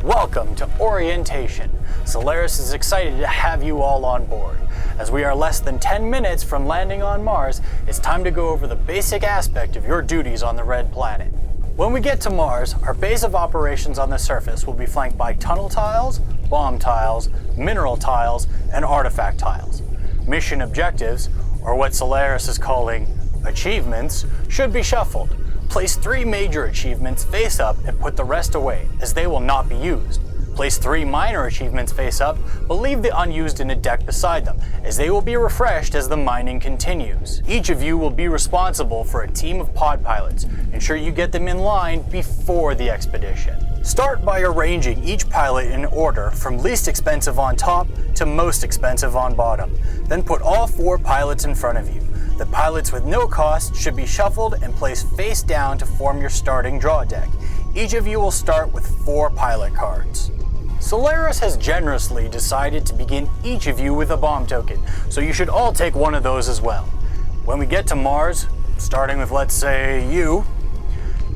Welcome to Orientation. Solaris is excited to have you all on board. As we are less than 10 minutes from landing on Mars, it's time to go over the basic aspect of your duties on the Red Planet. When we get to Mars, our base of operations on the surface will be flanked by tunnel tiles, bomb tiles, mineral tiles, and artifact tiles. Mission objectives, or what Solaris is calling achievements, should be shuffled. Place 3 major achievements face up and put the rest away, as they will not be used. Place 3 minor achievements face up, but leave the unused in a deck beside them, as they will be refreshed as the mining continues. Each of you will be responsible for a team of pod pilots. Ensure you get them in line before the expedition. Start by arranging each pilot in order from least expensive on top to most expensive on bottom. Then put all 4 pilots in front of you. The pilots with no cost should be shuffled and placed face down to form your starting draw deck. Each of you will start with 4 pilot cards. Solaris has generously decided to begin each of you with a bomb token, so you should all take one of those as well. When we get to Mars, starting with let's say you'll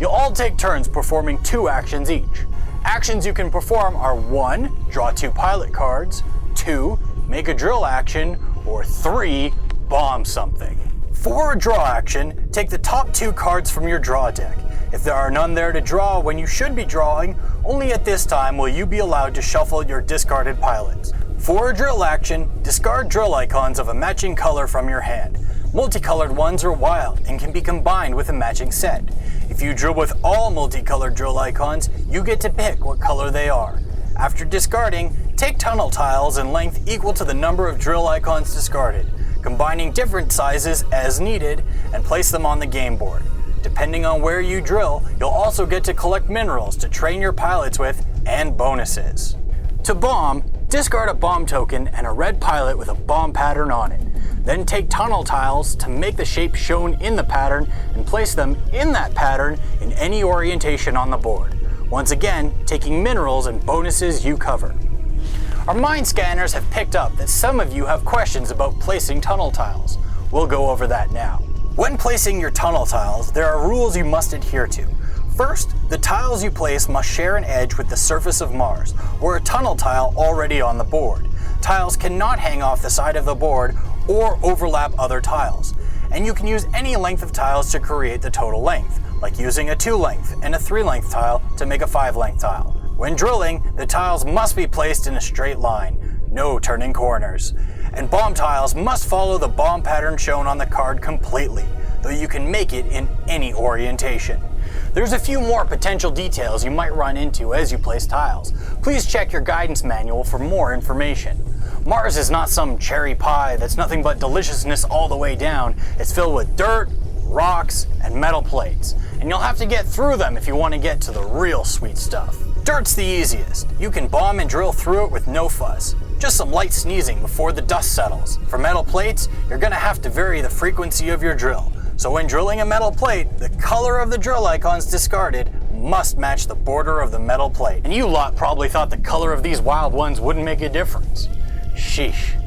all take turns performing 2 actions each. Actions you can perform are 1. Draw 2 pilot cards, 2. Make a drill action, or 3. Bomb something. For a draw action, take the top 2 cards from your draw deck. If there are none there to draw when you should be drawing, only at this time will you be allowed to shuffle your discarded pilots. For a drill action, discard drill icons of a matching color from your hand. Multicolored ones are wild and can be combined with a matching set. If you drill with all multicolored drill icons, you get to pick what color they are. After discarding, take tunnel tiles in length equal to the number of drill icons discarded, combining different sizes as needed, and place them on the game board. Depending on where you drill, you'll also get to collect minerals to train your pilots with, and bonuses. To bomb, discard a bomb token and a red pilot with a bomb pattern on it. Then take tunnel tiles to make the shape shown in the pattern and place them in that pattern in any orientation on the board. Once again, taking minerals and bonuses you cover. Our mine scanners have picked up that some of you have questions about placing tunnel tiles. We'll go over that now. When placing your tunnel tiles, there are rules you must adhere to. First, the tiles you place must share an edge with the surface of Mars, or a tunnel tile already on the board. Tiles cannot hang off the side of the board or overlap other tiles. And you can use any length of tiles to create the total length, like using a 2 length and a 3 length tile to make a 5 length tile. When drilling, the tiles must be placed in a straight line, no turning corners. And bomb tiles must follow the bomb pattern shown on the card completely, though you can make it in any orientation. There's a few more potential details you might run into as you place tiles. Please check your guidance manual for more information. Mars is not some cherry pie that's nothing but deliciousness all the way down. It's filled with dirt, rocks, and metal plates, and you'll have to get through them if you want to get to the real sweet stuff. Dirt's the easiest. You can bomb and drill through it with no fuss. Just some light sneezing before the dust settles. For metal plates, you're going to have to vary the frequency of your drill. So when drilling a metal plate, the color of the drill icons discarded must match the border of the metal plate. And you lot probably thought the color of these wild ones wouldn't make a difference. Sheesh.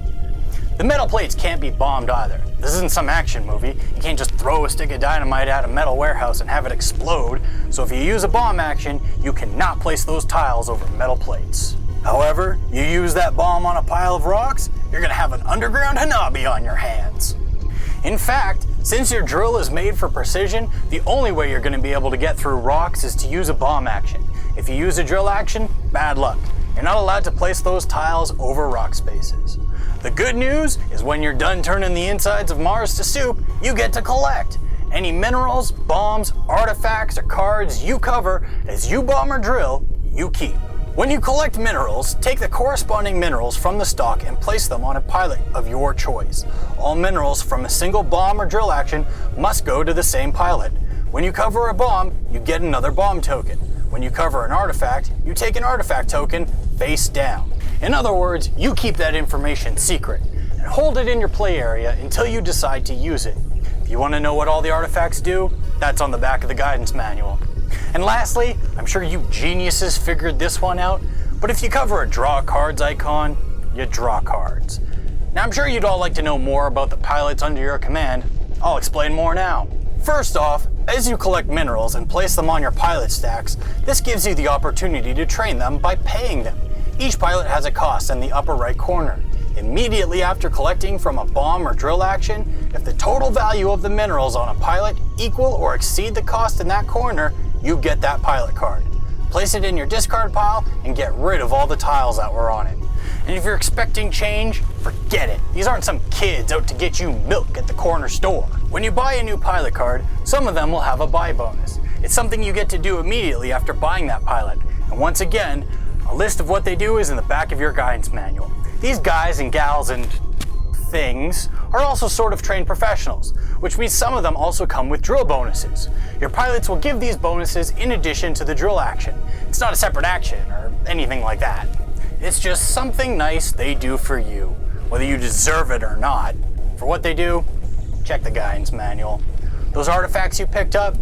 The metal plates can't be bombed either. This isn't some action movie. You can't just throw a stick of dynamite at a metal warehouse and have it explode. So if you use a bomb action, you cannot place those tiles over metal plates. However, you use that bomb on a pile of rocks, you're gonna have an underground hanabi on your hands. In fact, since your drill is made for precision, the only way you're gonna be able to get through rocks is to use a bomb action. If you use a drill action, bad luck. You're not allowed to place those tiles over rock spaces. The good news is when you're done turning the insides of Mars to soup, you get to collect. Any minerals, bombs, artifacts, or cards you cover as you bomb or drill, you keep. When you collect minerals, take the corresponding minerals from the stock and place them on a pilot of your choice. All minerals from a single bomb or drill action must go to the same pilot. When you cover a bomb, you get another bomb token. When you cover an artifact, you take an artifact token face down. In other words, you keep that information secret and hold it in your play area until you decide to use it. If you want to know what all the artifacts do, that's on the back of the guidance manual. And lastly, I'm sure you geniuses figured this one out, but if you cover a draw cards icon, you draw cards. Now I'm sure you'd all like to know more about the pilots under your command. I'll explain more now. First off, As you collect minerals and place them on your pilot stacks, this gives you the opportunity to train them by paying them. Each pilot has a cost in the upper right corner. Immediately after collecting from a bomb or drill action, if the total value of the minerals on a pilot equal or exceed the cost in that corner, you get that pilot card. Place it in your discard pile and get rid of all the tiles that were on it. And if you're expecting change, forget it. These aren't some kids out to get you milk at the corner store. When you buy a new pilot card, some of them will have a buy bonus. It's something you get to do immediately after buying that pilot. And once again, a list of what they do is in the back of your guidance manual. These guys and gals and things are also sort of trained professionals, which means some of them also come with drill bonuses. Your pilots will give these bonuses in addition to the drill action. It's not a separate action or anything like that. It's just something nice they do for you, whether you deserve it or not. For what they do, check the guidance manual. Those artifacts you picked up,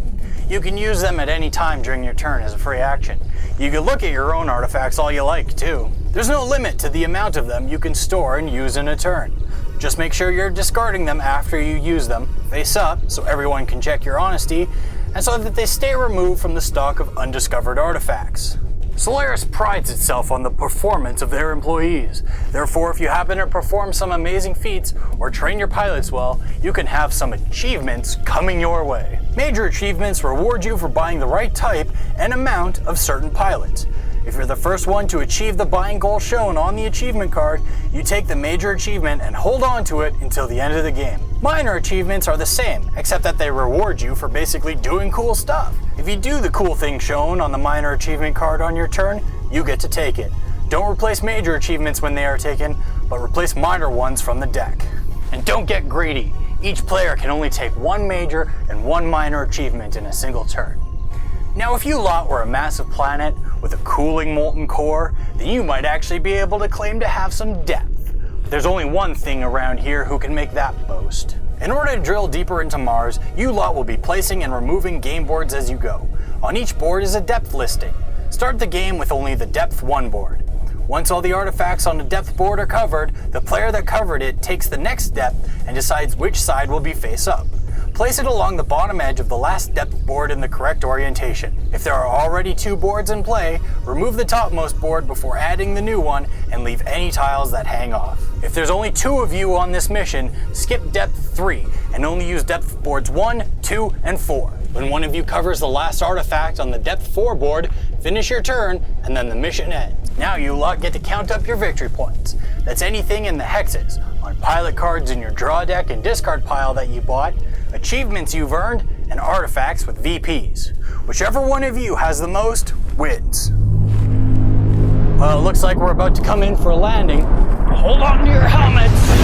you can use them at any time during your turn as a free action. You can look at your own artifacts all you like too. There's no limit to the amount of them you can store and use in a turn. Just make sure you're discarding them after you use them, face up, so everyone can check your honesty, and so that they stay removed from the stock of undiscovered artifacts. Solaris prides itself on the performance of their employees. Therefore, if you happen to perform some amazing feats or train your pilots well, you can have some achievements coming your way. Major achievements reward you for buying the right type and amount of certain pilots. If you're the first one to achieve the buying goal shown on the achievement card, you take the major achievement and hold on to it until the end of the game. Minor achievements are the same, except that they reward you for basically doing cool stuff. If you do the cool thing shown on the minor achievement card on your turn, you get to take it. Don't replace major achievements when they are taken, but replace minor ones from the deck. And don't get greedy. Each player can only take one major and one minor achievement in a single turn. Now, if you lot were a massive planet with a cooling molten core, then you might actually be able to claim to have some depth. But there's only one thing around here who can make that boast. In order to drill deeper into Mars, you lot will be placing and removing game boards as you go. On each board is a depth listing. Start the game with only the depth 1 board. Once all the artifacts on the depth board are covered, the player that covered it takes the next depth and decides which side will be face up. Place it along the bottom edge of the last depth board in the correct orientation. If there are already 2 boards in play, remove the topmost board before adding the new one and leave any tiles that hang off. If there's only 2 of you on this mission, skip depth 3 and only use depth boards 1, 2, and 4. When one of you covers the last artifact on the depth 4 board, finish your turn and then the mission ends. Now you lot get to count up your victory points. That's anything in the hexes, on pilot cards in your draw deck and discard pile that you bought, achievements you've earned, and artifacts with VPs. Whichever one of you has the most wins. Well, it looks like we're about to come in for a landing. Hold on to your helmets!